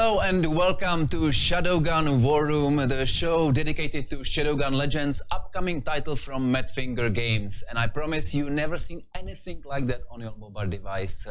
Hello and welcome to Shadowgun War Room, the show dedicated to Shadowgun Legends, upcoming title from MADFINGER Games. And I promise you never seen anything like that on your mobile device.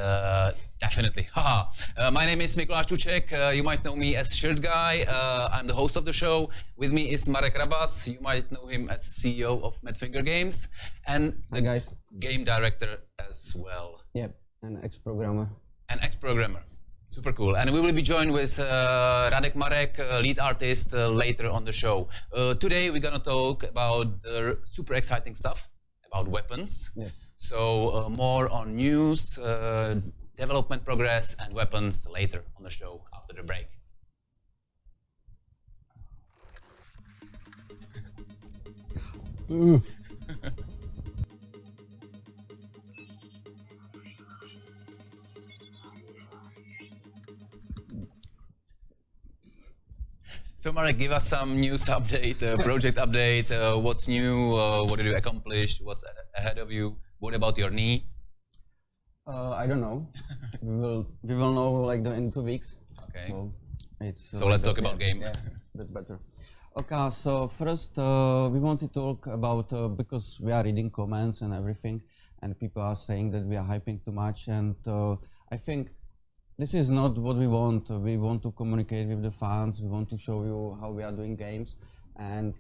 Definitely. Haha. My name is Mikuláš Čuček. You might know me as Shirt Guy. I'm the host of the show. With me is Marek Rabas. You might know him as CEO of MADFINGER Games. And Hi guys. Game director as well. Yep, an ex-programmer. An ex-programmer. Super cool. And we will be joined with Radek, Marek, lead artist, later on the show. Today we're gonna talk about the super exciting stuff, about weapons. Yes. So more on news, development progress, and weapons later on the show after the break. So Marek, give us some news update, project update. What's new? What did you accomplish? What's ahead of you? What about your knee? I don't know. we will know like in 2 weeks. Okay. So it's. So let's talk about game. Yeah, that's better. Okay. So first, we want to talk about because we are reading comments and everything, and people are saying that we are hyping too much, and I think. This is not what we want. We want to communicate with the fans. We want to show you how we are doing games, and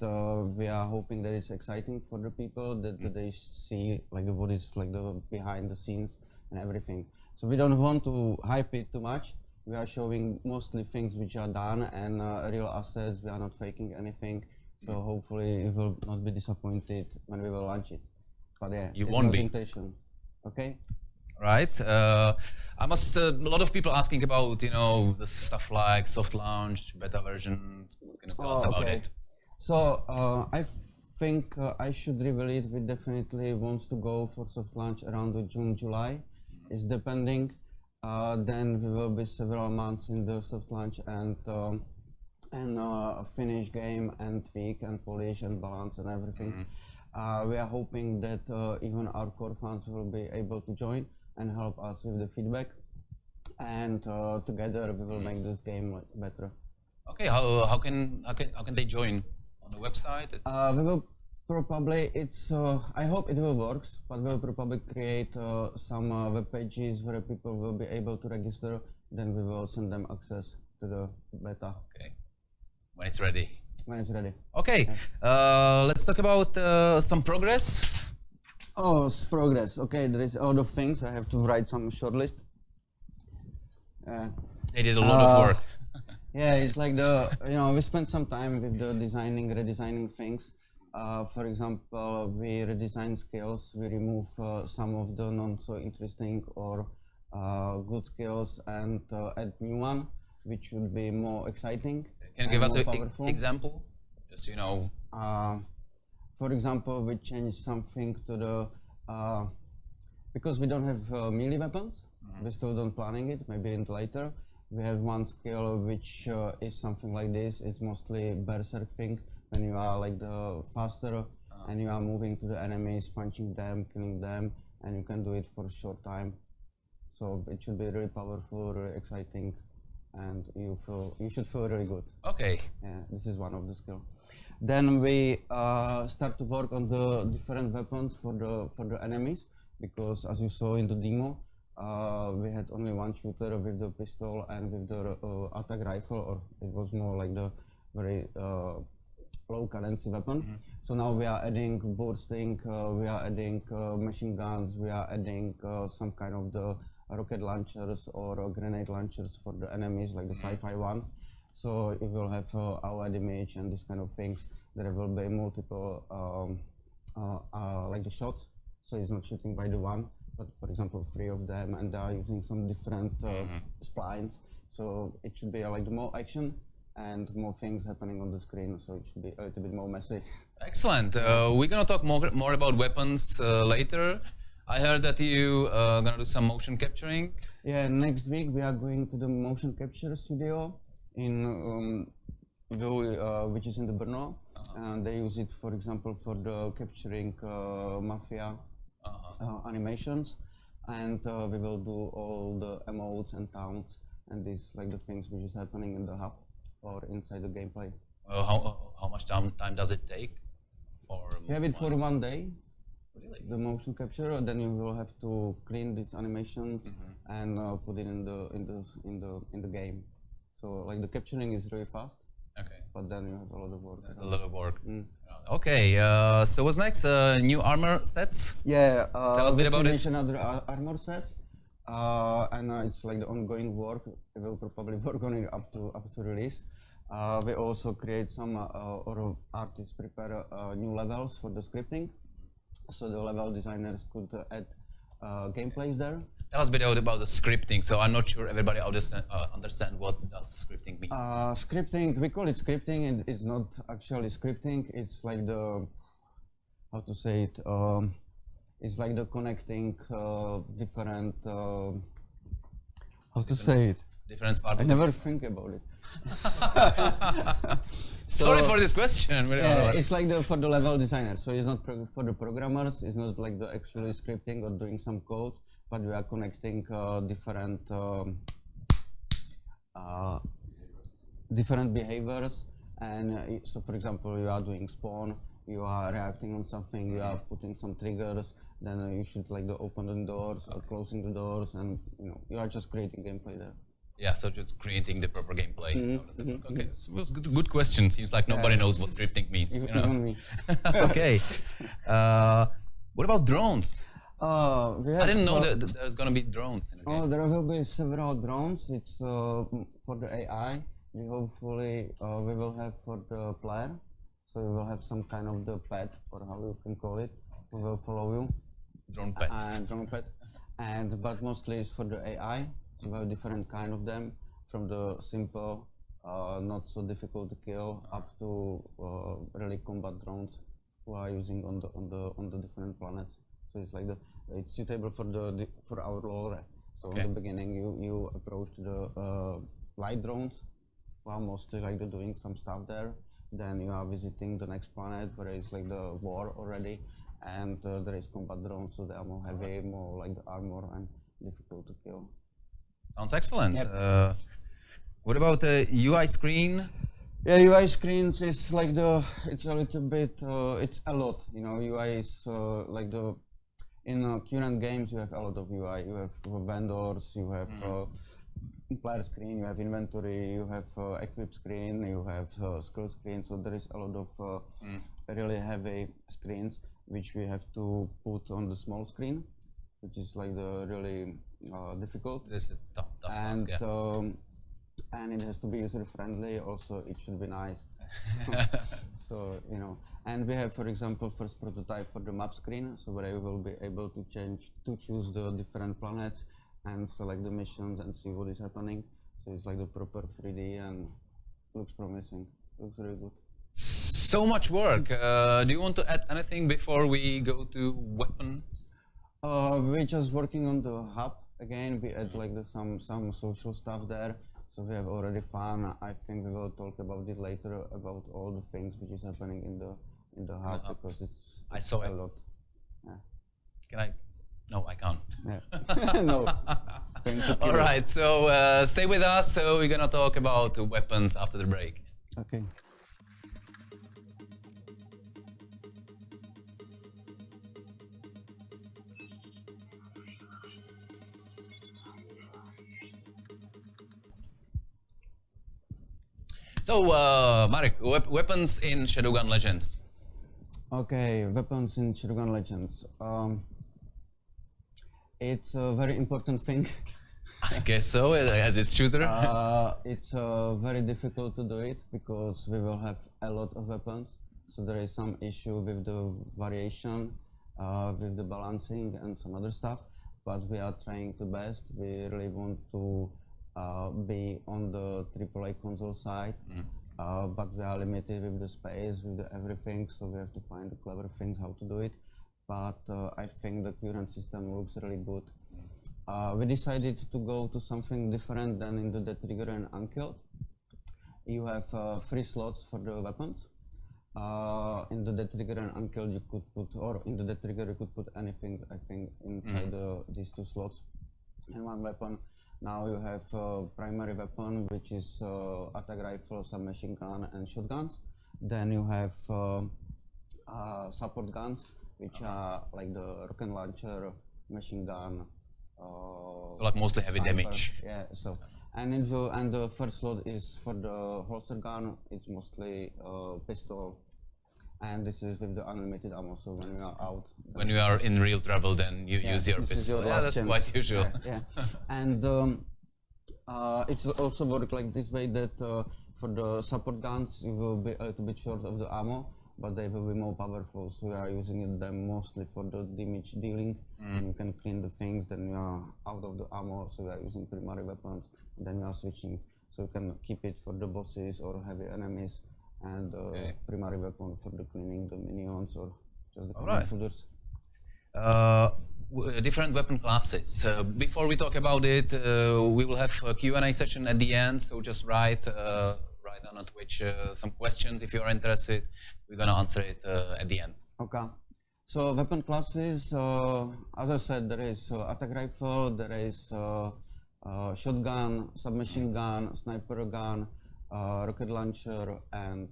we are hoping that it's exciting for the people that they see like what is like the behind the scenes and everything. So we don't want to hype it too much. We are showing mostly things which are done and real assets. We are not faking anything. So hopefully you will not be disappointed when we will launch it. But yeah, you won't be. Okay. Right. A lot of people asking about, the stuff like soft launch, beta version. What can you tell us about it? So I think I should reveal it. We definitely want to go for soft launch around June, July. It's depending. Then we will be several months in the soft launch and finish game and tweak and polish and balance and everything. We are hoping that even our core fans will be able to join and help us with the feedback, and together we will make this game better. Okay, how can they join on the website? We will probably I hope it will work, but we'll probably create some web pages where people will be able to register. Then we will send them access to the beta. Okay, when it's ready. When it's ready. Okay, let's talk about some progress. Oh, progress. Okay, there is a lot of things. I have to write some short list. They did a lot of work. Yeah, it's like we spent some time with the redesigning things. For example, we redesign skills. We remove some of the not so interesting or good skills and add new one, which would be more exciting. Can you give us an example? Just For example, we changed something to the because we don't have melee weapons. We still don't planning it. Maybe later. We have one skill which is something like this. It's mostly berserk thing when you are like the faster and you are moving to the enemies, punching them, killing them, and you can do it for a short time. So it should be really powerful, really exciting, and you should feel really good. Okay. Yeah, this is one of the skills. Then we start to work on the different weapons for the enemies, because as you saw in the demo, we had only one shooter with the pistol and with the attack rifle, or it was more like the very low cadency weapon. So now we are adding bursting, we are adding machine guns, we are adding some kind of the rocket launchers or grenade launchers for the enemies, like the sci-fi one. So it will have our damage and these kind of things. There will be multiple like the shots, so it's not shooting by the one, but for example 3 of them, and they are using some different splines. So it should be like more action and more things happening on the screen, so it should be a little bit more messy. Excellent. We're gonna talk more about weapons later. I heard that you gonna do some motion capturing. Yeah, next week we are going to the motion capture studio in which is in the Brno, and they use it, for example, for the capturing mafia animations, and we will do all the emotes and towns and these like the things which is happening in the hub or inside the gameplay. How much time does it take? You have it for 1 day. Really? The motion capture, then you will have to clean these animations and put it in the game. So like the capturing is really fast. Okay. But then you have a lot of work. There's a lot of work. Okay, so what's next? New armor sets? Yeah, Tell us a bit about it. another armor sets, and it's like the ongoing work. We will probably work on it up to release. We also create some, or artists prepare new levels for the scripting, so the level designers could add gameplays there. Tell us a bit about the scripting. So I'm not sure everybody understand what does scripting mean. Scripting, we call it scripting, and it's not actually scripting. It's like the, how to say it, it's like the connecting different, how to say it? Different parts. I never think about it. Sorry for this question. Yeah, it's like for the level designer. So it's not for the programmers. It's not like the actually scripting or doing some code, but we are connecting different behaviors. And so, for example, you are doing spawn, you are reacting on something, you are putting some triggers. Then you should like open the doors or closing the doors, and you are just creating gameplay there. Yeah, so just creating the proper gameplay. Okay, so it was good question. Seems like nobody knows what scripting means. Even me. Okay. What about drones? I didn't know that there's going to be drones in the game. There will be several drones. It's for the AI. We hopefully we will have for the player. So we will have some kind of the pet, or how you can call it, who will follow you. Drone pet. Drone pet. But mostly it's for the AI. So we have different kind of them, from the simple, not so difficult to kill, up to really combat drones who are using on the different planets. So it's like it's suitable for our lore. So in the beginning, you approach the light drones, who are mostly like doing some stuff there. Then you are visiting the next planet where it's like the war already, and there is combat drones, so they are more heavy, more like the armor and difficult to kill. Sounds excellent. Yep. What about the UI screen? Yeah, UI screens is like it's a little bit, it's a lot. UI is like in current games you have a lot of UI. You have vendors, you have player screen, you have inventory, you have equip screen, you have skill screen. So there is a lot of really heavy screens which we have to put on the small screen, which is like the really difficult. This is tough and task, yeah. And it has to be user friendly. Also, it should be nice. So and we have, for example, first prototype for the map screen, so where you will be able to choose the different planets and select the missions and see what is happening. So it's like the proper 3D and looks promising. Looks really good. So much work. Do you want to add anything before we go to weapons? We're just working on the hub again. We add like some social stuff there. So we have already fun. I think we will talk about it later, about all the things which is happening in the hub, because it's I saw a it. lot. Yeah. Can I? No, I can't. Yeah. No. All right. So stay with us. So we're gonna talk about weapons after the break. Okay. So, Marek, weapons in Shadowgun Legends. Okay, weapons in Shadowgun Legends. It's a very important thing. I guess so, as it's shooter. It's very difficult to do it because we will have a lot of weapons. So there is some issue with the variation, with the balancing and some other stuff. But we are trying the best. We really want to be on the AAA console side, but we are limited with the space, with everything, so we have to find the clever things how to do it. But I think the current system looks really good. We decided to go to something different than in the Death Trigger and Unkilled. You have 3 slots for the weapons. In the Death Trigger and Unkilled you could put, or in the Death Trigger you could put anything, I think, inside these 2 slots. And one weapon Now you have primary weapon, which is attack rifle, submachine gun, and shotguns. Then you have support guns, which are like the rocket launcher, machine gun. So like mostly heavy sniper. damage. Yeah. So and the first slot is for the holster gun. It's mostly pistol, and this is with the unlimited ammo. So when you are out, When you are in real trouble, then you use your this is pistol. your Yeah, last that's chance. quite usual. Yeah. And it's also work like this way that for the support guns you will be a little bit short of the ammo, but they will be more powerful. So we are using them mostly for the damage dealing. And you can clean the things. Then you are out of the ammo, so we are using primary weapons. Then we are switching, so you can keep it for the bosses or heavy enemies, and primary weapon for the cleaning the minions or just the Alright. fooders. Different weapon classes. Before we talk about it, we will have a Q&A session at the end, so just write on Twitch some questions if you are interested. We're gonna answer it at the end. Okay. So weapon classes, as I said, there is attack rifle, there is shotgun, submachine gun, sniper gun, rocket launcher, and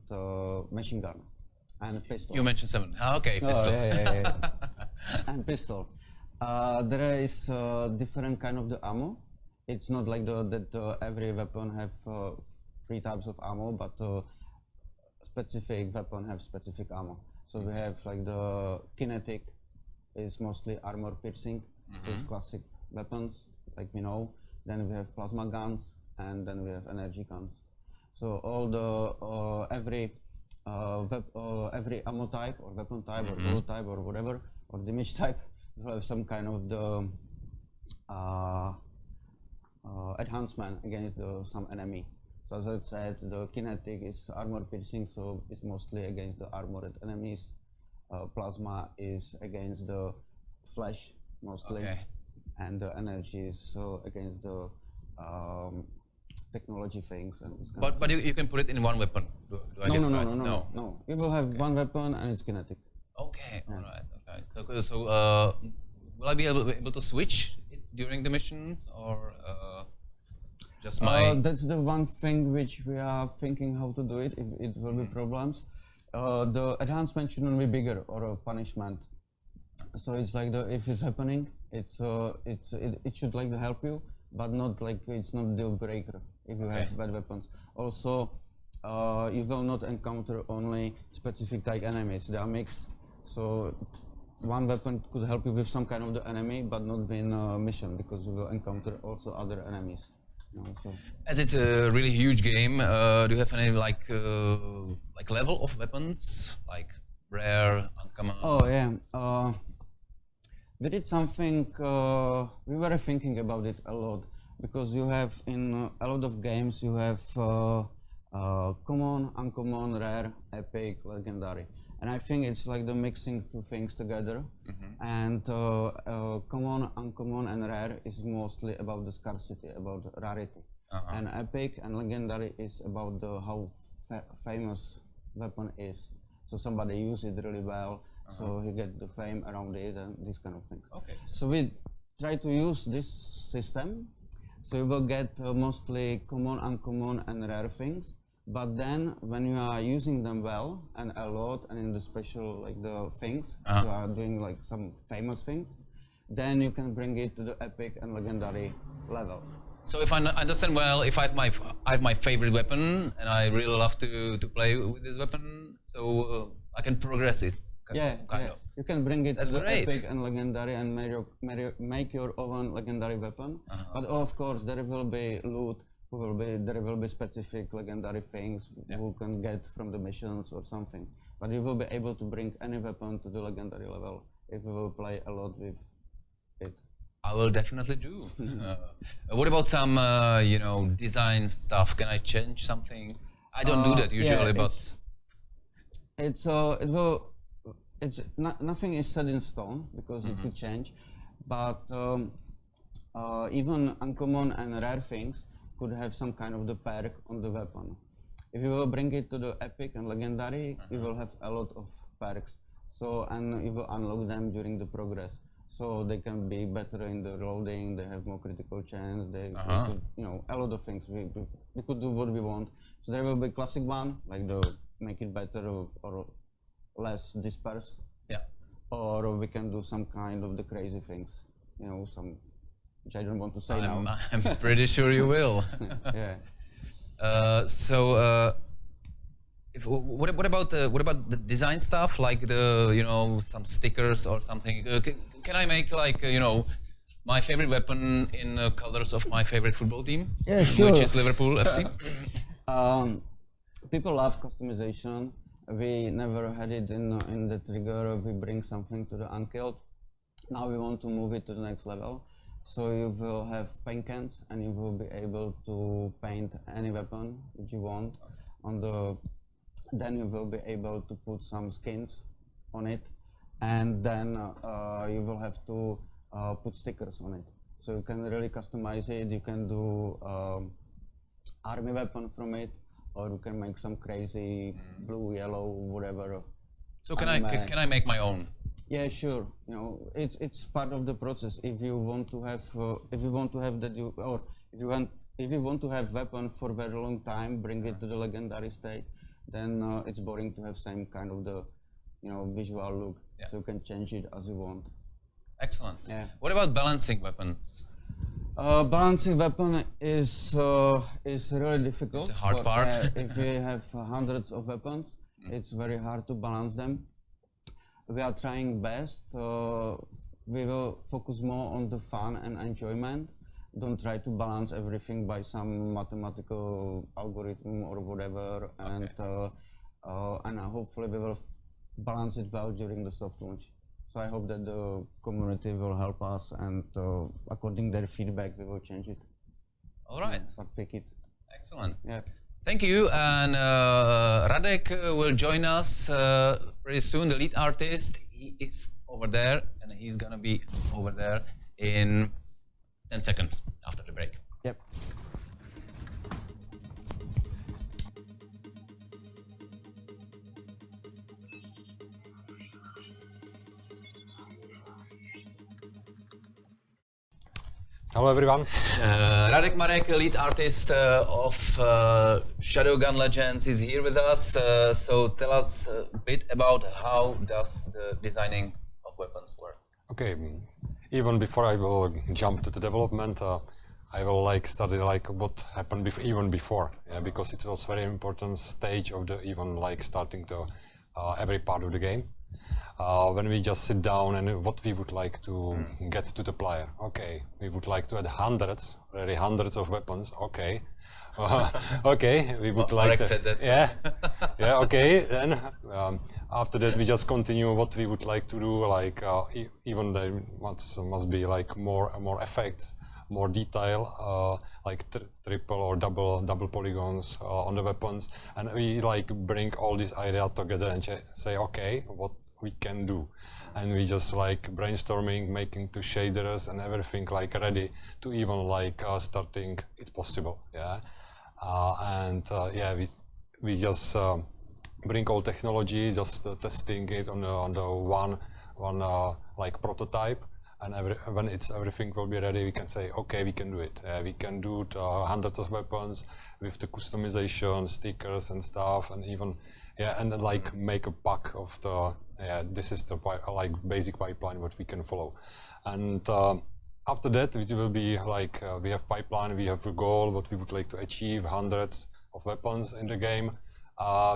machine gun, and pistol. You mentioned 7. Okay, Oh, pistol. yeah. And pistol. There is different kind of the ammo. It's not like that every weapon have 3 types of ammo, but specific weapon have specific ammo. So we have like the kinetic is mostly armor piercing, so it's classic weapons like we know. Then we have plasma guns, and then we have energy guns. So all the every ammo type or weapon type or bullet type or whatever or damage type will have some kind of the enhancement against some enemy. So as I said, the kinetic is armor piercing, so it's mostly against the armored enemies. Plasma is against the flesh mostly, and the energy is against the technology things and this kind of But you can put it in one weapon. Do I get it right? No. You will have one weapon and it's kinetic. Okay, alright, okay. So will I be able to switch it during the missions, or just my... That's the one thing which we are thinking how to do it if it will be problems. The enhancement shouldn't be bigger or a punishment. So it's like if it's happening, it should like help you, but not like it's not deal breaker if you have bad weapons. Also, you will not encounter only specific type enemies. They are mixed. So one weapon could help you with some kind of the enemy, but not win a mission because you will encounter also other enemies. So. As it's a really huge game, do you have any like level of weapons, like rare, uncommon? Oh yeah, we did something. We were thinking about it a lot because you have in a lot of games you have common, uncommon, rare, epic, legendary, and I think it's like the mixing two things together. And common, uncommon, and rare is mostly about the scarcity, about the rarity. And epic and legendary is about how famous weapon is. So somebody use it really well, so he get the fame around it and these kind of things. Okay. So we try to use this system, so you will get mostly common, uncommon, and rare things. But then, when you are using them well and a lot, and in the special like the things, you are doing like some famous things, then you can bring it to the epic and legendary level. So if I understand well, if I have my favorite weapon and I really love to play with this weapon, so I can progress it. Kind of. You can bring it That's to the great. epic and legendary and make your own legendary weapon. But of course, there will be loot. There will be specific legendary things you can get from the missions or something. But you will be able to bring any weapon to the legendary level if you will play a lot with it. I will definitely do. What about some, design stuff? Can I change something? I don't do that usually, but nothing is set in stone because it could change. But even uncommon and rare things could have some kind of the perk on the weapon. If you will bring it to the epic and legendary, you will have a lot of perks. So and you will unlock them during the progress. so they can be better in the loading. They have more critical chance. They could, you know, a lot of things. We could do what we want. So there will be classic one, like the make it better or less dispersed. Yeah. Or we can do some kind of the crazy things, you know, some which I don't want to say now. I'm pretty sure you will. Yeah. What about the design stuff, like some stickers or something? Can I make like my favorite weapon in colors of my favorite football team? Yeah, sure. Which is Liverpool FC. People love customization. We never had it in the trigger. We bring something to the Unkilled. Now we want to move it to the next level. So you will have paint cans, and you will be able to paint any weapon which you want on the. Then you will be able to put some skins on it, and then you will have to put stickers on it. So you can really customize it. You can do army weapon from it, or you can make some crazy blue, yellow, whatever. So can I make my own? Yeah, sure. You know, it's part of the process. If you want to have that, if you want to have weapon for a very long time, bring it to the legendary state. Then it's boring to have same kind of the, visual look. Yeah. So you can change it as you want. Excellent. Yeah. What about balancing weapons? Balancing weapon is really difficult. It's a hard part. If we have hundreds of weapons, it's very hard to balance them. We are trying best. We will focus more on the fun and enjoyment. Don't try to balance everything by some mathematical algorithm or whatever, and hopefully we will balance it well during the soft launch. So I hope that the community will help us, and according to their feedback, we will change it. All right. But pick it. Excellent. Yeah. Thank you. And Radek will join us pretty soon. The lead artist, he is over there, and he's gonna be over there in 10 seconds after the break. Yep. Hello everyone. Radek Marek, lead artist of Shadowgun Legends, is here with us. So tell us a bit about how does the designing of weapons work? Okay. Even before I will jump to the development, I will study what happened even before, because it was very important stage of the even starting to every part of the game. When we just sit down and what we would like to get to the player. Okay, we would like to add really hundreds of weapons. Okay, okay, we would like. Marek said that. Yeah, yeah. Okay, then after that we just continue what we would like to do. Even there must be more effects, more detail, triple or double polygons on the weapons, and we bring all these ideas together and say, okay, what we can do, and we just brainstorming, making two shaders and everything ready to even starting it possible. Yeah. We just bring all technology, just testing it on the one prototype, and when everything will be ready, we can say, okay, we can do it. We can do hundreds of weapons with the customization, stickers and stuff, and even and then make a pack of the this is the basic pipeline what we can follow, and after that it will be we have pipeline, we have a goal what we would like to achieve, hundreds of weapons in the game.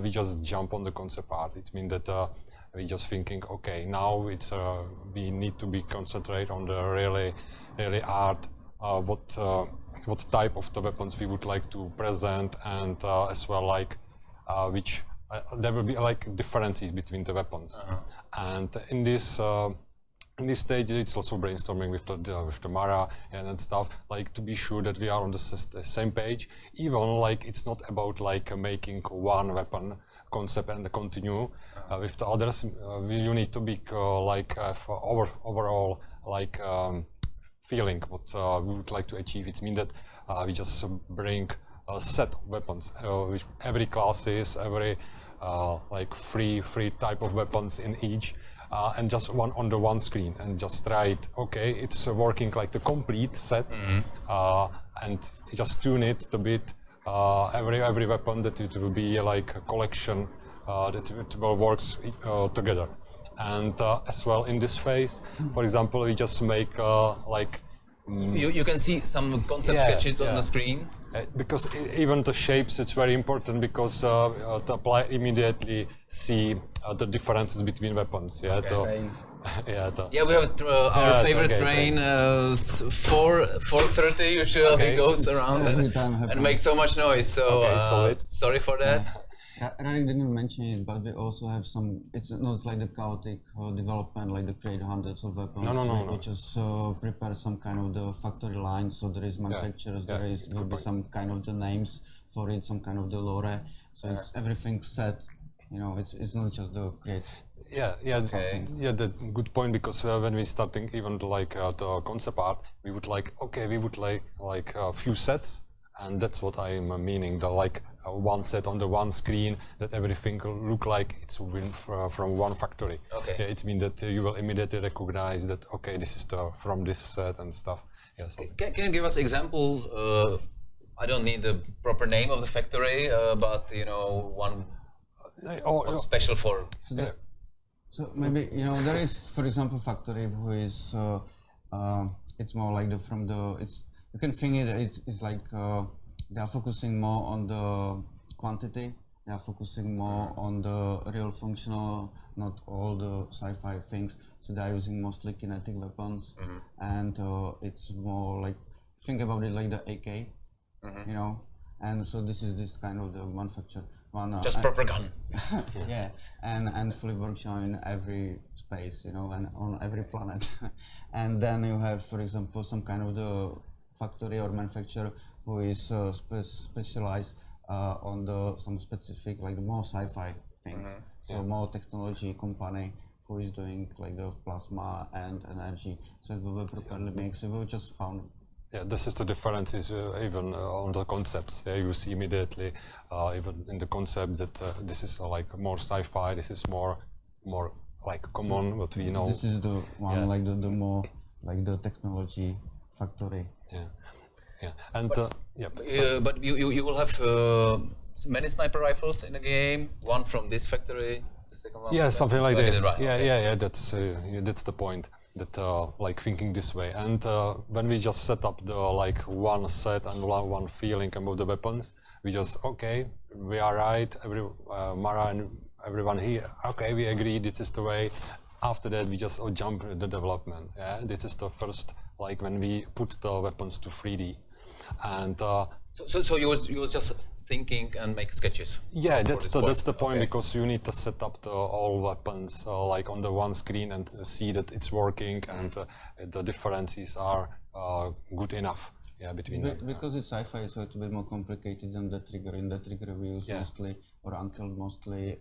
We just jump on the concept part. It means that we just thinking, okay, now it's we need to be concentrate on the really art, what type of the weapons we would like to present, and as well which there will be differences between the weapons. And in this stage, it's also brainstorming with the Mara and stuff, to be sure that we are on the same page. Even it's not about making one weapon concept and continue with the others. You need to be overall feeling what we would like to achieve. It means that we just bring a set of weapons, with every classes, every three type of weapons in each, and just one on the one screen and just try it. Okay, it's working like the complete set, and just tune it a bit. Every weapon that it will be like a collection that it will works together. And as well in this phase, for example, we just make like You can see some concept sketches on the screen. because even the shapes, it's very important because to apply immediately see the differences between weapons. Yeah, Train. Yeah, we have our favorite train, 4:30 usually goes around Every time and makes so much noise. So solid. sorry for that. Radek didn't mention it, but we also have some. It's not like the chaotic development, like the create hundreds of weapons. We just prepare some kind of the factory lines. So there is manufacturers. There will be some kind of the names for it, some kind of the lore. So it's everything set. You know, it's not just the create. The good point, because when we starting even to like the concept art, we would like a few sets, and that's what I'm meaning. The like one set on the one screen that everything look like it's from one factory. It means that you will immediately recognize that this is from this set and stuff. Yes. Can you give us example? I don't need the proper name of the factory, but you know one special for. So maybe there is, for example, factory who is it's more like you can think it's like they are focusing more on the quantity. They are focusing more on the real functional, not all the sci-fi things. So they are using mostly kinetic weapons, and it's more like, think about it like the AK, and so this is this kind of the manufacture. Just proper gun. Yeah, and fully works in every space, and on every planet. And then you have, for example, some kind of the factory or manufacturer who is specialized on some specific, like more sci-fi things. So more technology company who is doing like the plasma and energy. So it will be properly mixed. We will just found. Yeah, this is the difference is even on the concepts. Yeah, you see immediately even in the concept that this is like more sci-fi. This is more like common what we know. This is the one like the more like the technology factory. Yeah, and but you will have many sniper rifles in the game. One from this factory, the second one. Yeah, something like this. Right. Yeah. That's the point. That like thinking this way, and when we just set up the like one set and one feeling about the weapons, we just we are right. Mara and everyone here. We agree. This is the way. After that, we just jump the development. Yeah, this is the first like when we put the weapons to 3D, and so you was just thinking and make sketches. Yeah, that's the point, because you need to set up all weapons like on the one screen and see that it's working, and the differences are good enough. Yeah, between them. Because it's sci-fi, so it's a bit more complicated than the trigger. In the trigger, we use mostly or unkilled mostly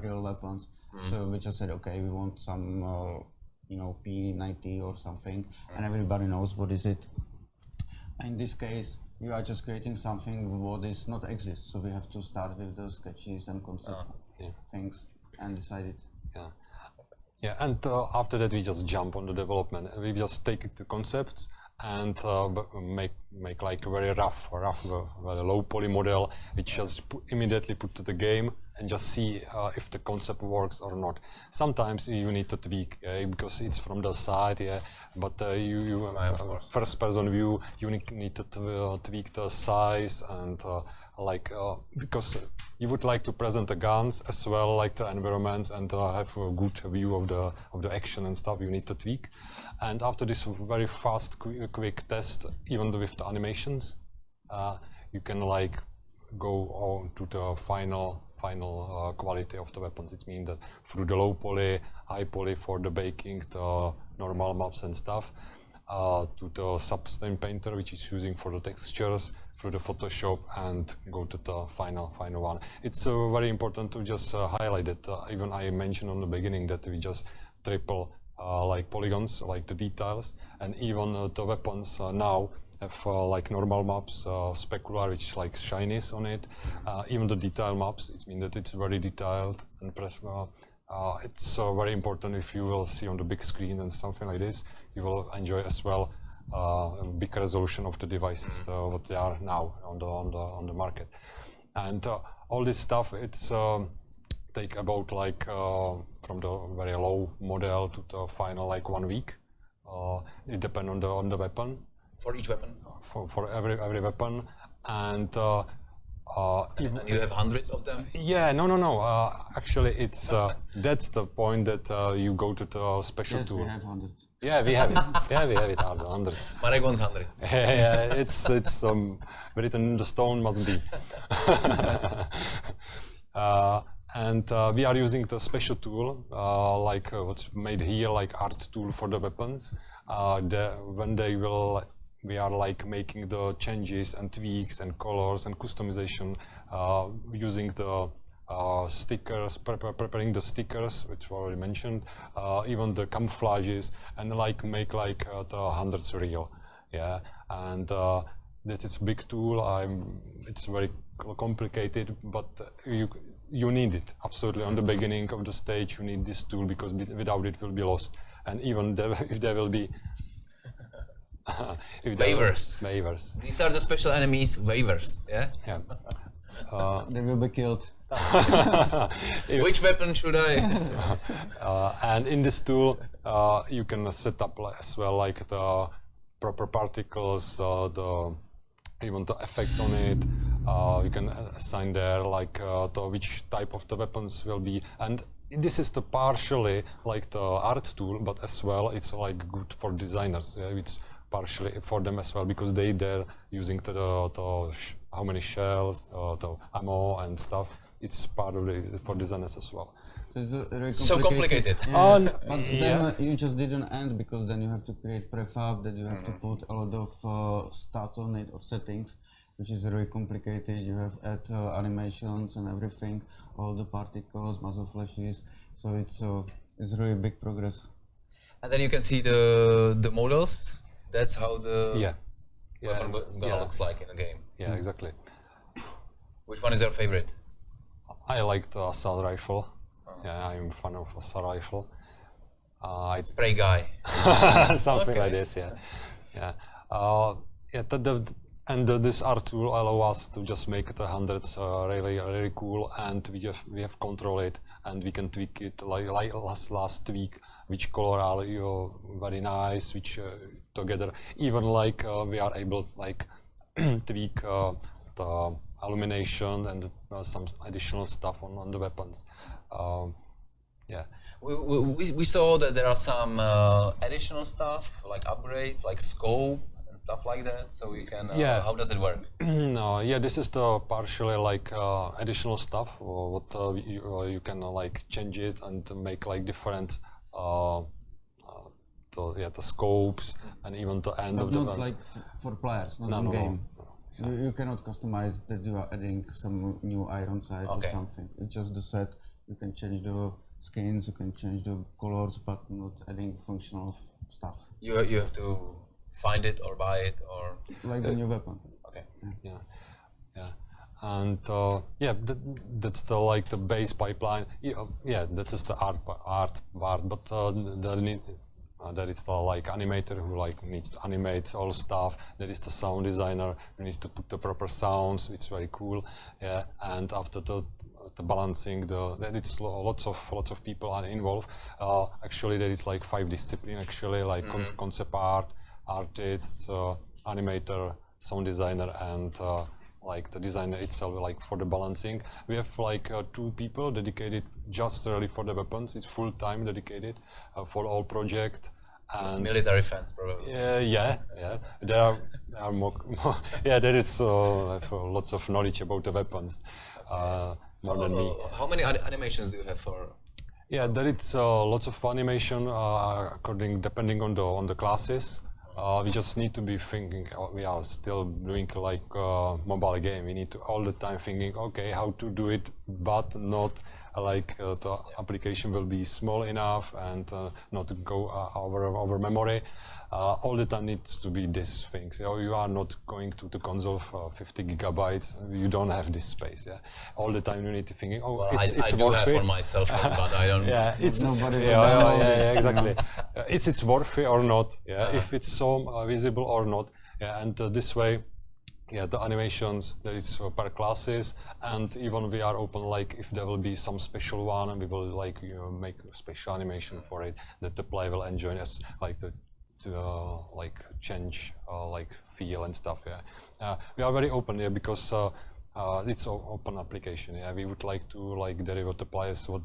real weapons. So we just said, we want some P90 or something, and everybody knows what is it. In this case, you are just creating something what is not exist. So we have to start with the sketches and concept things and decide it. Yeah, and after that we just jump on the development. We just take the concepts and make like a very rough, very low poly model, which just immediately put to the game and just see if the concept works or not. Sometimes you need to tweak because it's from the side, but you first person view, you need to tweak the size and because you would like to present the guns as well, like the environments, and have a good view of the action and stuff. You need to tweak, and after this very fast, quick test, even with the animations, you can like go on to the final quality of the weapons. It means that through the low poly, high poly for the baking, the normal maps and stuff, to the substance painter, which is using for the textures, through the Photoshop, and go to the final one. It's very important to just highlight that. Even I mentioned on the beginning that we just triple like polygons, like the details, and even the weapons now have like normal maps, specular, which is like shinies on it. Even the detail maps, it means that it's very detailed and it's very important if you will see on the big screen and something like this, you will enjoy as well a big resolution of the devices, what they are now on the market. And all this stuff, it's take about like from the very low model to the final like 1 week. It depends on the weapon. For each weapon? For every weapon, and And you have hundreds of them? yeah, no. Actually, it's that's the point that you go to the special Yes, tool. we have hundreds. Yeah, we have it. Yeah, we have it. Hundreds. Marek wants hundreds. Yeah, it's written in the stone, must be. And we are using the special tool, like what's made here, like art tool for the weapons. When they will, we are like making the changes and tweaks and colors and customization using the stickers, preparing the stickers, which were already mentioned, even the camouflages, and like make like the hundreds real. Yeah, and this is a big tool. It's very complicated, but you need it absolutely on the beginning of the stage. You need this tool because without it will be lost. And even if there will be waivers. These are the special enemies, waivers. Yeah. Yeah. They will be killed. Which weapon should I? And in this tool, you can set up as well like the proper particles, even the effects on it. You can assign there like which type of the weapons will be, and this is the partially like the art tool, but as well it's like good for designers. It's partially for them as well because they're using how many shells, the ammo and stuff. It's part of it for designers as well. So it's very So complicated. Yeah, but then you just didn't end because then you have to create prefab, that you have to put a lot of stats on it or settings, which is very complicated. You have add animations and everything, all the particles, muzzle flashes. So it's really big progress. And then you can see the models. That's how the weapon looks like in a game. Yeah, exactly. Which one is your favorite? I like the assault rifle. Yeah, I'm a fan of assault rifle. Spray guy. Something like this, yeah. This art tool allows us to just make the hundreds really cool, and we have control it, and we can tweak it like last week. Which color are very nice, which together. Even like we are able like tweak the illumination and some additional stuff on the weapons. Yeah. We saw that there are some additional stuff like upgrades, like scope and stuff like that. So we can. How does it work? No, yeah, this is the partially like additional stuff. What you can like change it and make like different. The scopes and even the end of the not like for players, not in game. No. You cannot customize that you are adding some new iron sight or something. It's just the set. You can change the skins, you can change the colors, but not adding functional stuff. You have to find it or buy it or like a new weapon. Okay. Yeah. And that's the like the base pipeline. Yeah, that is the art part. But there is the like animator who like needs to animate all stuff. There is the sound designer who needs to put the proper sounds. It's very cool. Yeah, and after the balancing, it's lots of people are involved. Actually, there is like 5 disciplines. Actually, like concept art, artists, animator, sound designer, and like the designer itself, like for the balancing. We have like 2 people dedicated just really for the weapons. It's full time dedicated for all project. And military fans, probably. Yeah. There are more. Yeah, there is lots of knowledge about the weapons, more than me. How many animations do you have for? Yeah, there is lots of animation depending on the classes. We just need to be thinking. We are still doing like mobile game. We need to all the time thinking, okay, how to do it, but not the application will be small enough and not go over memory. All the time needs to be these things. You are not going to the console for 50 gigabytes. You don't have this space. Yeah, all the time you need to think. Oh, Well, it's I do worth have it. on my cell phone, but I don't. Yeah, it's Nobody will yeah, download yeah, it, exactly. It's worth it or not. Yeah, Uh-huh. if it's so visible or not. Yeah, and this way. Yeah, the animations, there is per classes, and even we are open, like if there will be some special one, and we will like make a special animation for it that the player will enjoy as like to like change like feel and stuff. Yeah, we are very open, yeah, because it's an open application. Yeah, we would like to like deliver the players what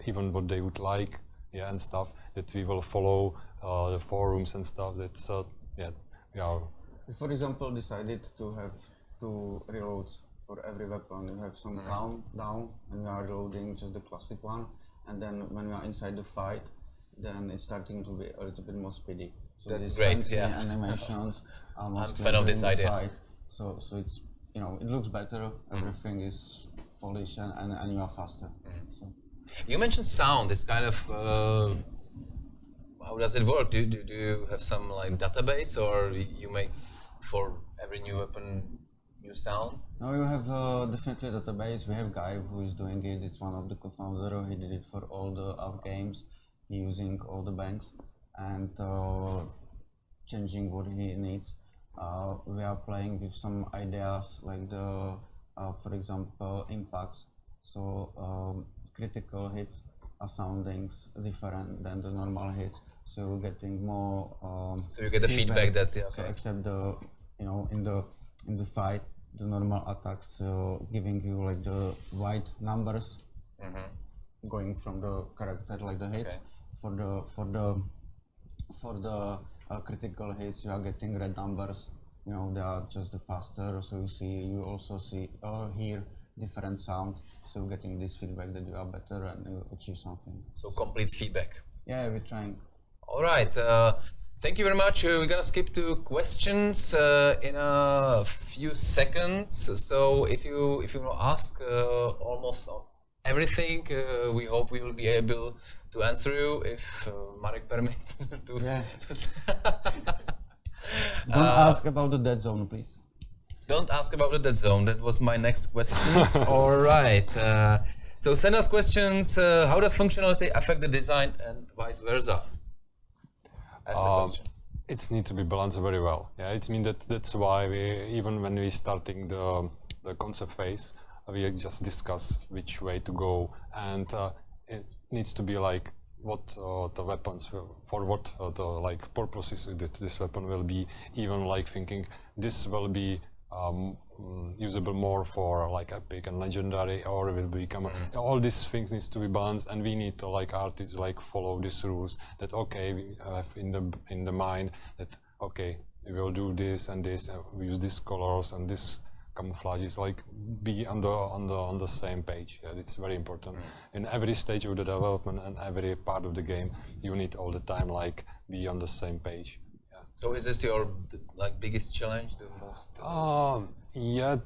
even what they would like, yeah, and stuff that we will follow the forums and stuff. That's yeah, we are. We, for example, decided to have 2 reloads for every weapon. You have some down, and we are reloading just the classic one. And then when we are inside the fight, then it's starting to be a little bit more speedy. So That's these great, fancy yeah. animations are mostly fan of during this the idea. fight. So it's it looks better. Everything is polished and you are faster. So. You mentioned sound. It's kind of how does it work? Do you have some like database, or you make for every new weapon new sound? No, you have definitely a database. We have a guy who is doing it. It's one of the co-founders. He did it for all the ARC games, using all the banks and changing what he needs. We are playing with some ideas like the, for example, impacts. So critical hits are sounding different than the normal hits. So you're getting more. So you get the feedback that So except the, in the fight, the normal attacks giving you like the white numbers going from the character like the hits. Okay. For the critical hits, you are getting red numbers. They are just the faster. So you also see or hear different sound. So you're getting this feedback that you are better and you achieve something. So complete feedback. Yeah, we're trying. All right. Thank you very much. We're gonna skip to questions in a few seconds. So if you want to ask almost everything, we hope we will be able to answer you if Marek permits. Yeah. Don't ask about the dead zone, please. Don't ask about the dead zone. That was my next questions. All right. So send us questions. How does functionality affect the design and vice versa? That's the question. It needs to be balanced very well. Yeah, it means that's why even when we starting the concept phase, we just discuss which way to go, and it needs to be like what the weapons for what the like purposes that this weapon will be. Even like thinking this will be usable more for like epic and legendary, or will become all these things needs to be balanced, and we need to like artists like follow these rules that okay we have in the mind that okay we will do this and this and we use these colors and this camouflages, like be on the same page. Yeah, it's very important in every stage of the development and every part of the game. You need all the time like be on the same page. So is this your like biggest challenge, the most? Yeah,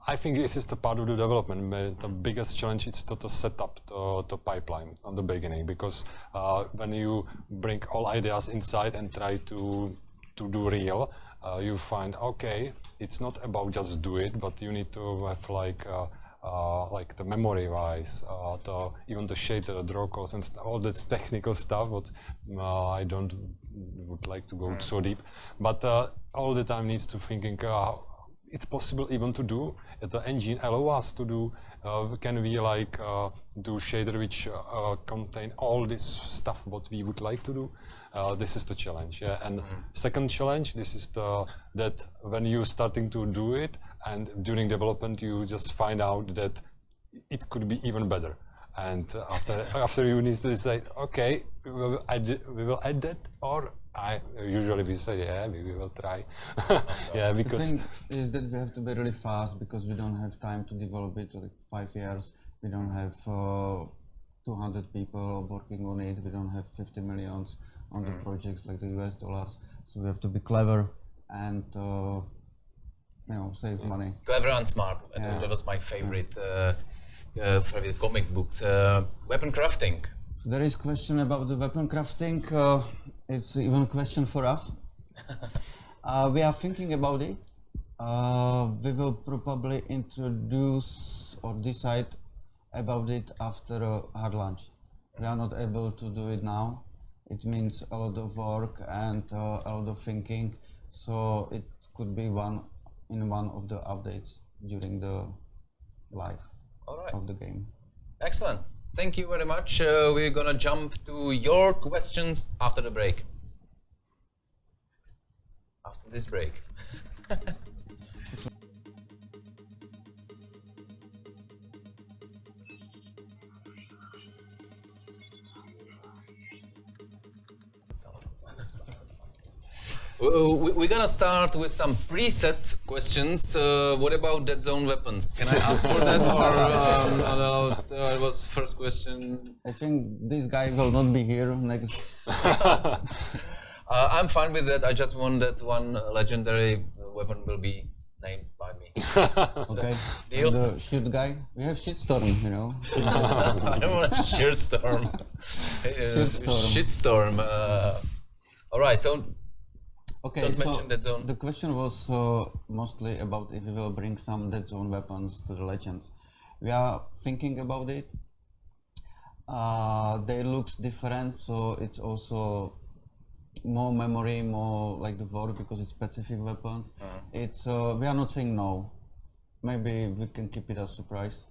I think this is the part of the development. But the biggest challenge is to set up the pipeline on the beginning, because when you bring all ideas inside and try to do real, you find okay, it's not about just do it, but you need to have like the memory wise, even the shader, the draw codes and all that technical stuff. But I don't would like to go so deep. But all the time needs to thinking it's possible even to do. The engine allows us to do. Can we like do shader which contain all this stuff what we would like to do? This is the challenge. Yeah. And second challenge, this is that when you starting to do it and during development you just find out that it could be even better. And after you need to decide, okay, we will add that, or usually we say, yeah, we will try. Yeah, because the thing is that we have to be really fast, because we don't have time to develop it like 5 years. We don't have 200 people working on it. We don't have 50 millions on the projects like the US dollars. So we have to be clever and save money. Clever and smart. Yeah. That was my favorite favorite comics books. Weapon crafting. So there is question about the weapon crafting. It's even a question for us. We are thinking about it. We will probably introduce or decide about it after a hard launch. We are not able to do it now. It means a lot of work and a lot of thinking. So it could be one of the updates during the life of the game. Excellent. Thank you very much. We're gonna jump to your questions after the break. After this break. We're gonna start with some preset questions. What about dead zone weapons? Can I ask for that, or it was first question? I think this guy will not be here next. I'm fine with that. I just want that one legendary weapon will be named by me. Okay. Deal? And the shit guy, we have shitstorm, you know. I don't want a shitstorm. Shitstorm. All right. So. Okay, Don't so mention dead zone. the question was mostly about if we will bring some dead zone weapons to the Legends. We are thinking about it. They looks different, so it's also more memory, more like the war because it's specific weapons. It's we are not saying no. Maybe we can keep it a surprise.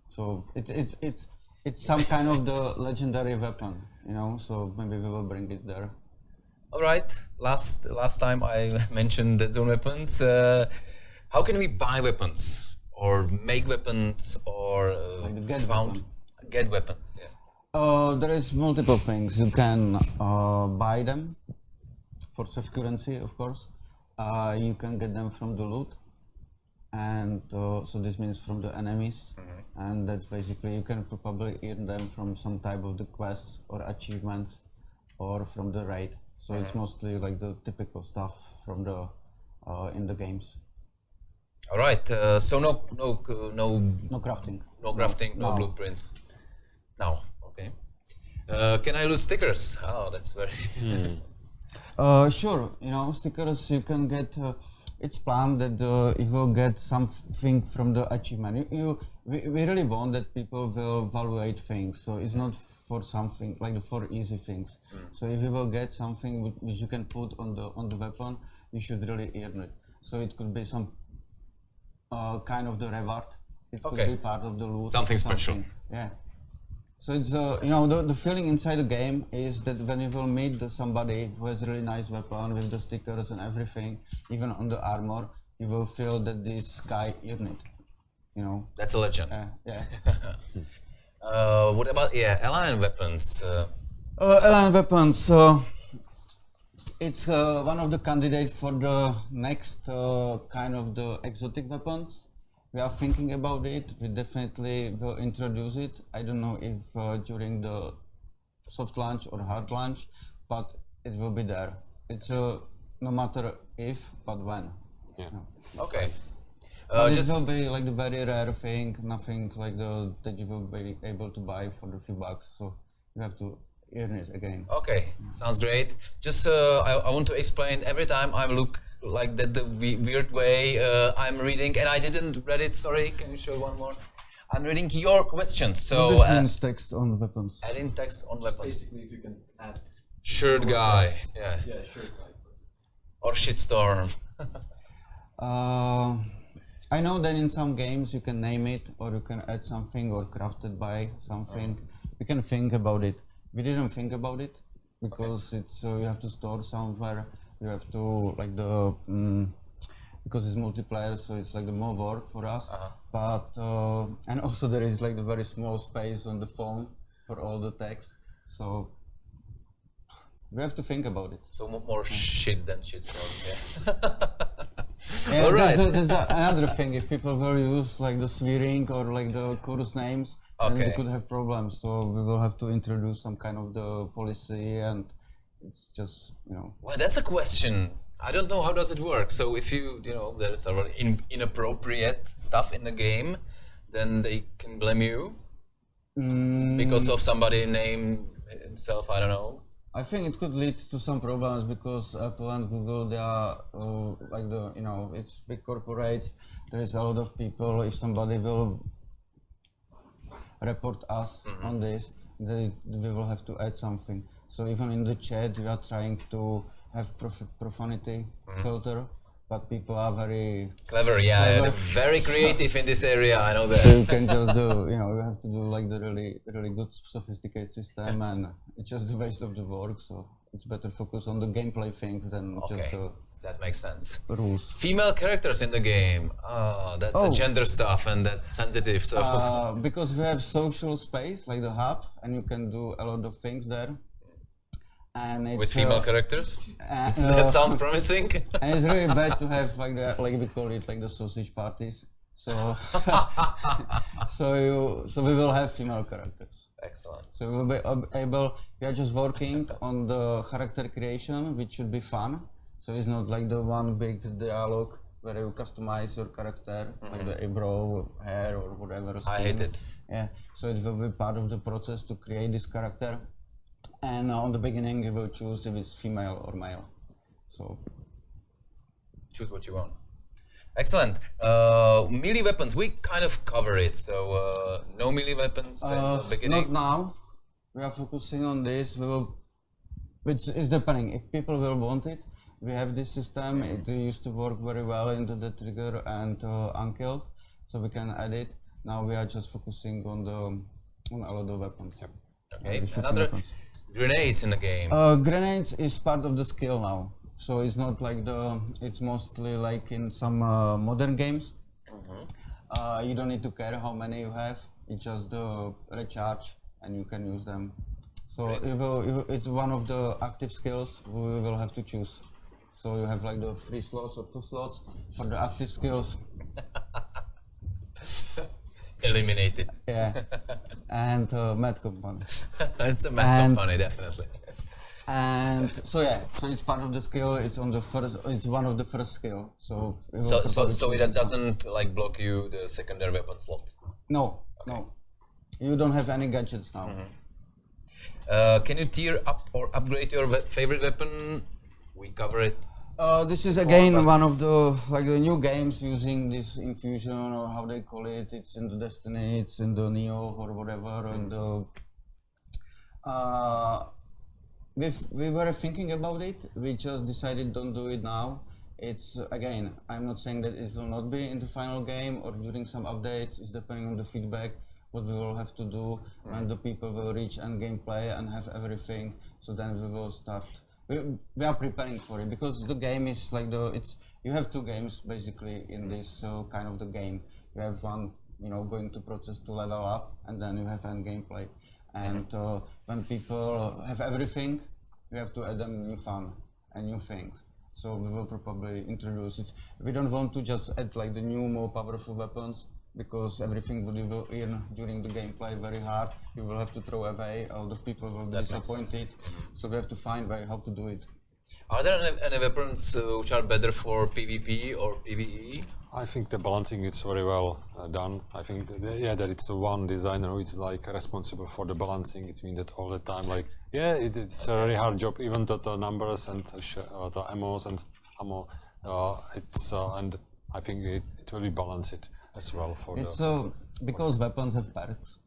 So it's some kind of the legendary weapon, you know. So maybe we will bring it there. All right. Last time I mentioned dead zone weapons. How can we buy weapons or make weapons or Like get get weapons? Yeah. There is multiple things. You can buy them for soft currency, of course. You can get them from the loot, and so this means from the enemies, and that's basically you can probably earn them from some type of the quests or achievements, or from the raid. So it's mostly like the typical stuff from the in the games. All right. So no crafting. No crafting. No blueprints. No. Okay. Can I lose stickers? Oh, that's very. Sure. You know, stickers you can get. It's planned that you will get something from the achievement. We really want that people will evaluate things. So it's not for something like for easy things. So if you will get something which you can put on the weapon, you should really earn it. So it could be some kind of the reward. It could be part of the loot. Something special. Yeah. So it's you know the feeling inside the game is that when you will meet somebody who has a really nice weapon with the stickers and everything, even on the armor, you will feel that this guy earned it. You know. That's a legend. Yeah. What about alien weapons? Alien weapons. It's one of the candidates for the next kind of the exotic weapons. We are thinking about it. We definitely will introduce it. I don't know if during the soft launch or hard launch, but it will be there. It's no matter if, but when. Yeah. Okay. But it will be like the very rare thing, nothing like that you will be able to buy for the few bucks. So you have to earn it again. Okay, sounds great. Just I want to explain. Every time I look like that the weird way I'm reading, and I didn't read it. Sorry, can you show one more? I'm reading your questions. So this means text on weapons. Adding text on weapons. Basically, if you can add Shirt guy. text. Yeah. Yeah, shirt guy. Or shitstorm. I know that in some games you can name it, or you can add something, or crafted by something. You can think about it. We didn't think about it because it's you have to store somewhere. You have to like the because it's multiplayer, so it's like the more work for us. But and also there is like the very small space on the phone for all the text. So we have to think about it. So more shit than shitstorm. Yeah. Yeah, All right. There's another thing. If people will use like the swearing or like the chorus names, then we could have problems. So we will have to introduce some kind of the policy, and it's just Well, that's a question. I don't know how does it work. So if there's inappropriate stuff in the game, then they can blame you Mm, because of somebody named himself, I don't know. I think it could lead to some problems because Apple and Google, they are like it's big corporates. There is a lot of people. If somebody will report us on this, we will have to add something. So even in the chat, we are trying to have profanity filter, but people are very Clever, yeah, clever. they're very creative in this area, I know So that. you can just do, you have to do like the really good sophisticated system, and it's just a waste of the work. So it's better focus on the gameplay things than just Okay, the that makes sense. rules. Female characters in the game. That's the gender stuff and that's sensitive, so. Because we have social space like the hub, and you can do a lot of things there. And it's, With female characters? that That sounds promising. And it's really bad to have like we call it like the sausage parties. So so we will have female characters. Excellent. So we will be able. We are just working on the character creation, which should be fun. So it's not like the one big dialogue where you customize your character, like the eyebrow, hair, or whatever. I hate it. Yeah. So it will be part of the process to create this character. And on the beginning, you will choose if it's female or male. So Choose what you want. Excellent. Melee weapons, we kind of cover it. So no melee weapons in the beginning. not now. We are focusing on this. We will, which is depending. If people will want it, we have this system. It used to work very well into the trigger and unkilled, so we can add it. Now we are just focusing on a lot of weapons. Yep. Okay. Another grenades in the game. Grenades is part of the skill now. So it's not like it's mostly like in some modern games. You don't need to care how many you have. It's just the recharge and you can use them. So it's one of the active skills we will have to choose. So you have like the 3 slots or 2 slots for the active skills. Eliminated. Yeah. And Mad Company. It's a mad company, definitely. And so it's part of the skill. It's on the first. It's one of the first skill. So So it doesn't like block you the secondary weapon slot. No, no. You don't have any gadgets now. Can you tier up or upgrade your favorite weapon? We cover it. This is again one of the new games using this infusion or how they call it. It's in the Destiny, it's in the Neo or whatever. And we were thinking about it. We just decided don't do it now. It's again, I'm not saying that it will not be in the final game or during some updates. It's depending on the feedback what we will have to do when the people will reach end gameplay and have everything. So then we will start. We are preparing for it because the game is like you have 2 games basically in this kind of the game. You have one, going to process to level up, and then you have end gameplay. And when people have everything, we have to add them new fun and new things. So we will probably introduce it. We don't want to just add like the new, more powerful weapons, because everything will be in during the gameplay very hard. You will have to throw away. A lot of people will be disappointed. So we have to find way how to do it. Are there any weapons which are better for PvP or PvE? I think the balancing is very well done. I think that it's one designer who is like responsible for the balancing. It means that all the time, it's a very hard job. Even the numbers and the ammos and ammo, and I think it will be balanced as well for because weapons have perks.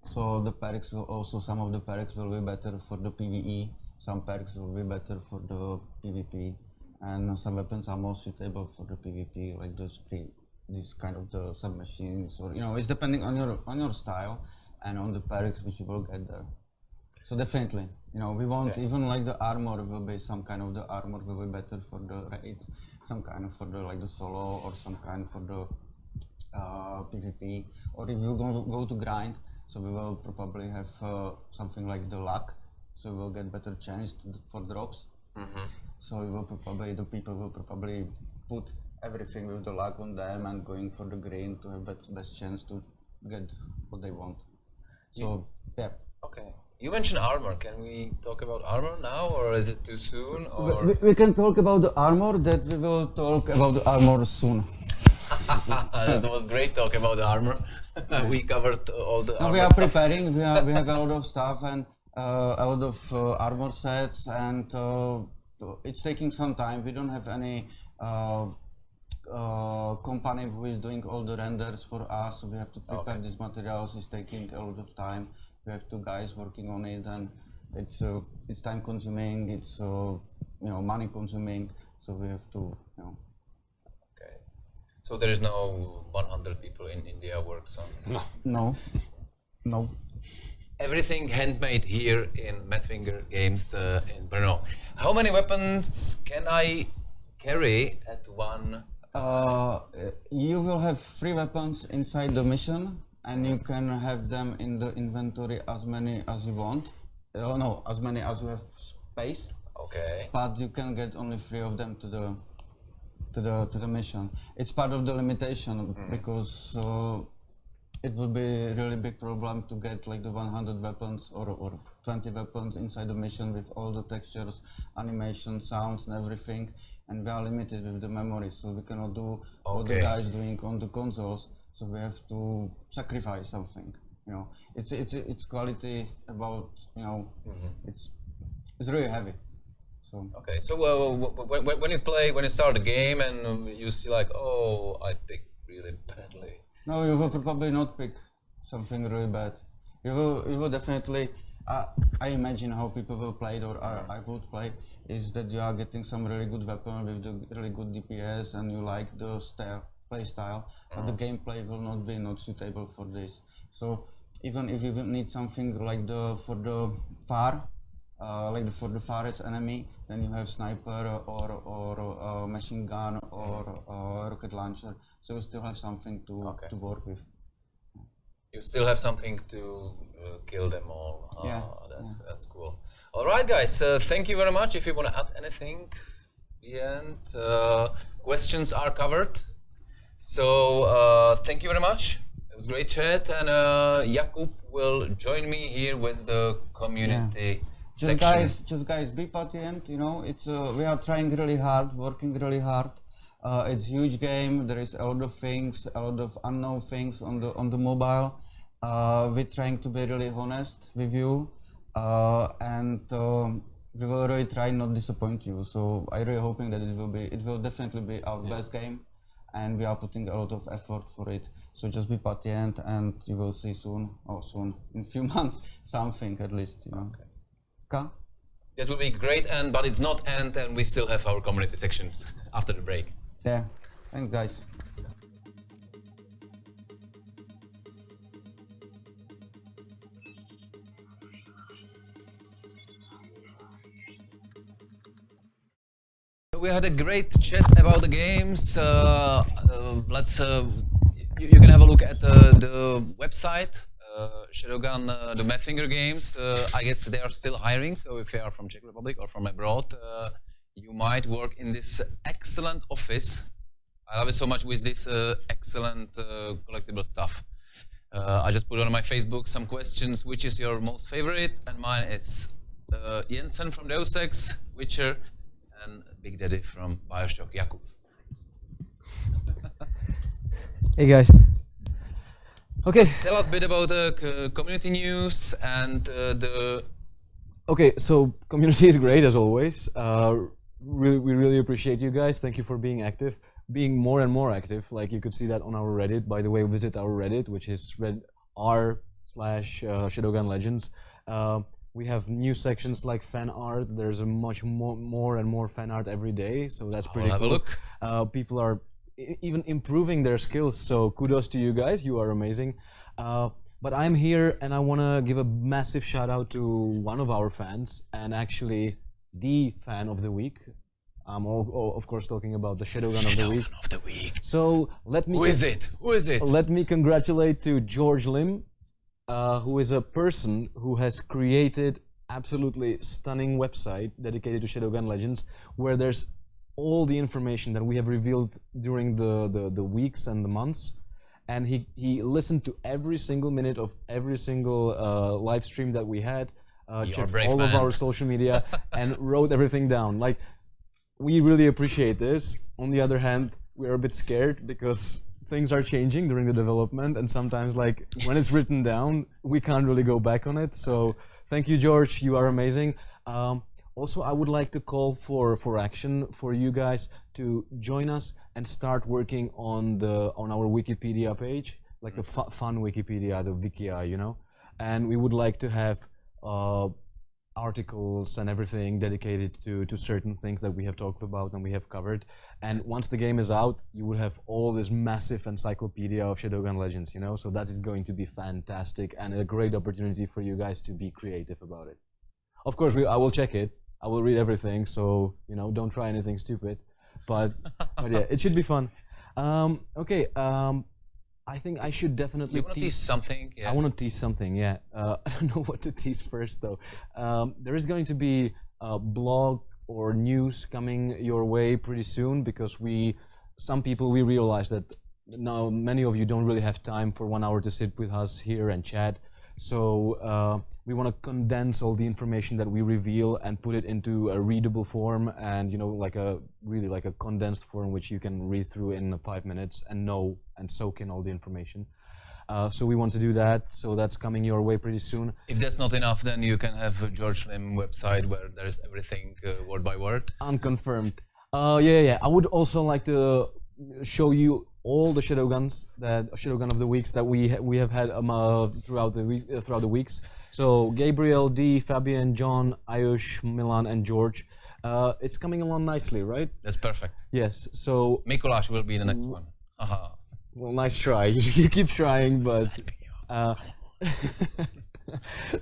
So the perks will also, some of the perks will be better for the PvE. Some perks will be better for the PvP. And some weapons are more suitable for the PvP, like this kind of the submachines, or it's depending on your style and on the perks which you will get there. So definitely, we want even like the armor will be some kind of the armor will be better for the raids, some kind of for the like the solo, or some kind for the PvP. Or if you go to grind, so we will probably have something like the luck, so we'll get better chance for drops. So the people will probably put everything with the luck on them and going for the green to have best chance to get what they want. So yeah. Okay. You mentioned armor. Can we talk about armor now, or is it too soon? Or We can talk about the armor. That we will talk about the armor soon. That was great talk about the armor. We covered all the No, armor we are stuff. preparing. We have a lot of stuff and a lot of armor sets, and it's taking some time. We don't have any company who is doing all the renders for us. So we have to prepare these materials. It's taking a lot of time. We have 2 guys working on it, and it's time consuming. It's money consuming. So we have to Okay. So there is no 100 people in India works on. No. Everything handmade here in MADFINGER Games in Brno. How many weapons can I carry at one? You will have 3 weapons inside the mission, and you can have them in the inventory as many as you want. No, as many as you have space. Okay. But you can get only 3 of them to the mission. It's part of the limitation because it will be a really big problem to get like the 100 weapons or 20 weapons inside the mission with all the textures, animation, sounds, and everything. And we are limited with the memory, so we cannot do what the guys doing on the consoles. So we have to sacrifice something. It's quality about it's really heavy. So. Okay, so when you start the game and you see like, oh, I picked really badly. No, you will probably not pick something really bad. You will definitely. I imagine how people will play it, or I would play, is that you are getting some really good weapon with the really good DPS, and you like the play style, but the gameplay will not be suitable for this. So even if you need something like for the farthest enemy, then you have sniper or machine gun or rocket launcher. So you still have something to work with. You still have something to kill them all. Yeah. That's cool. All right, guys. Thank you very much. If you want to add anything, the end questions are covered. So thank you very much. It was great chat, and Jakub will join me here with the community. Just guys, be patient. It's we are trying really hard, working really hard. It's a huge game. There is a lot of things, a lot of unknown things on the mobile. We're trying to be really honest with you, and we will really try not disappoint you. So I'm really hoping that it will definitely be our best game, and we are putting a lot of effort for it. So just be patient, and you will see soon, in a few months, something at least. Okay. That will be great, but it's not end, and we still have our community section after the break. Yeah, thanks guys. We had a great chat about the games. You can have a look at the website, Shadowgun, the MADFINGER Games. I guess they are still hiring, so if you are from Czech Republic or from abroad, you might work in this excellent office. I love it so much with this excellent collectible stuff. I just put on my Facebook some questions. Which is your most favorite? And mine is Jensen from Deus Ex, Witcher, and Big Daddy from Bioshock, Jakub. Hey guys. Okay. Tell us a bit about the community news and the. Okay, so community is great as always. We really appreciate you guys. Thank you for being active, being more and more active. Like you could see that on our Reddit. By the way, visit our Reddit, which is r/Shadowgun Legends. We have new sections like fan art. There's a much more and more fan art every day, so that's pretty cool. Have a look. People are even improving their skills, so kudos to you guys. You are amazing. But I'm here and I want to give a massive shout out to one of our fans, and actually the fan of the week. I'm of course talking about the Shadowgun of the week. So let me. Who is it? Let me congratulate to George Lim, who is a person who has created absolutely stunning website dedicated to Shadowgun Legends, where there's all the information that we have revealed during the weeks and the months. And he listened to every single minute of every single live stream that we had, checked all of our social media, and wrote everything down. Like, we really appreciate this. On the other hand, we're a bit scared because things are changing during the development, and sometimes like when it's written down, we can't really go back on it. So thank you, George. You are amazing. Also, I would like to call for action for you guys to join us and start working on our Wikipedia page, like the fun Wikipedia, the Wikia, you know. And we would like to have articles and everything dedicated to certain things that we have talked about and we have covered. And once the game is out, you will have all this massive encyclopedia of Shadowgun Legends, you know. So that is going to be fantastic and a great opportunity for you guys to be creative about it. Of course, I will check it. I will read everything, so you know, don't try anything stupid. But yeah, it should be fun. Okay, I think I should definitely You want to tease something? Yeah. I want to tease something. Yeah, I don't know what to tease first though. There is going to be a blog or news coming your way pretty soon because some people we realize that now many of you don't really have time for 1 hour to sit with us here and chat. So we want to condense all the information that we reveal and put it into a readable form, and you know, like a condensed form which you can read through in 5 minutes and know and soak in all the information. So we want to do that. So that's coming your way pretty soon. If that's not enough, then you can have a George Lim website where there is everything word by word. Unconfirmed. Yeah. I would also like to show you all the Shadowgun of the weeks that we have had throughout the weeks. So Gabriel, D, Fabian, John, Ayush, Milan, and George. It's coming along nicely, right? That's perfect. Yes. So Mikuláš will be the next one. Aha. Well, nice try. You keep trying, but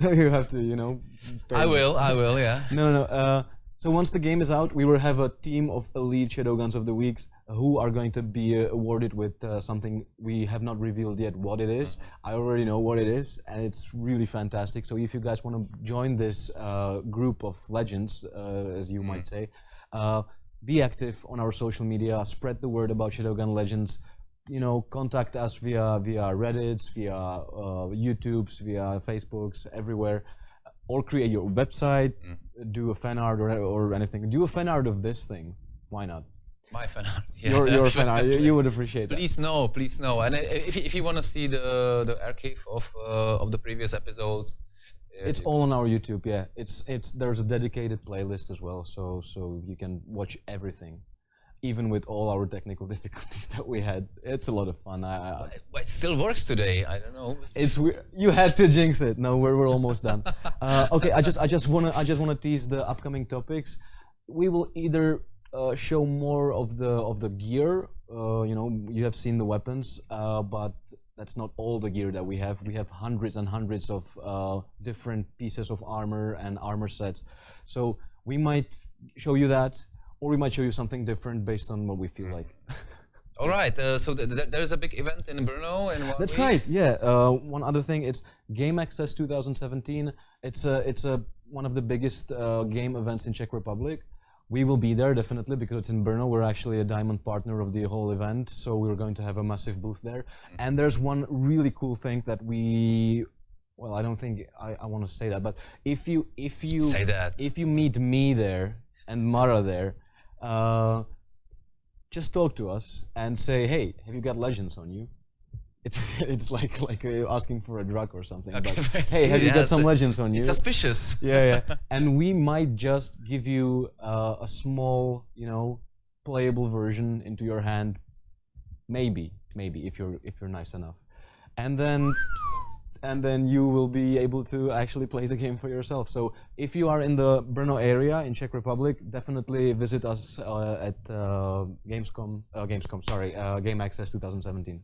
you have to, you know. I will, yeah. No. So once the game is out, we will have a team of elite Shadowguns of the weeks who are going to be awarded with something we have not revealed yet what it is. I already know what it is, and it's really fantastic. So if you guys want to join this group of legends, as you might say, be active on our social media, spread the word about Shadowgun Legends. You know, contact us via Reddits, via YouTubes, via Facebooks, everywhere. Or create your website, do a fan art or anything. Do a fan art of this thing. Why not? My fan art. Yeah, your fan art. You would appreciate that. Please no. And if you want to see the archive of the previous episodes, it's all on our YouTube. Yeah, there's a dedicated playlist as well, so you can watch everything. Even with all our technical difficulties that we had, it's a lot of fun. It still works today. I don't know. It's weird. You had to jinx it. No, we're almost done. Okay, I just wanna tease the upcoming topics. We will either show more of the gear. You know, you have seen the weapons, but that's not all the gear that we have. We have hundreds and hundreds of different pieces of armor and armor sets. So we might show you that. Or we might show you something different based on what we feel like. All right, so there's a big event in Brno in 1 That's week. right, yeah. One other thing, it's Game Access 2017. It's one of the biggest game events in Czech Republic. We will be there definitely because it's in Brno. We're actually a diamond partner of the whole event, so we're going to have a massive booth there. And there's one really cool thing that well, I don't think I want to say that, but if you Say that. If you meet me there and Mara there, just talk to us and say, hey, have you got Legends on you? It's like asking for a drug or something. Okay, but, hey, have you got some Legends on you? It's suspicious. Yeah. And we might just give you a small, you know, playable version into your hand. Maybe if you're nice enough, and then you will be able to actually play the game for yourself. So if you are in the Brno area in Czech Republic, definitely visit us at Game Access 2017.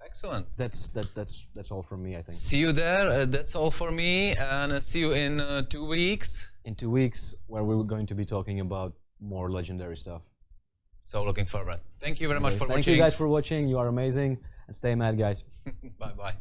Excellent. That's all from me, I think. See you there. That's all for me, and see you in 2 weeks. In 2 weeks, where we're going to be talking about more legendary stuff. So looking forward. Thank you very much for watching. Thank you guys for watching. You are amazing, and stay mad, guys. Bye bye.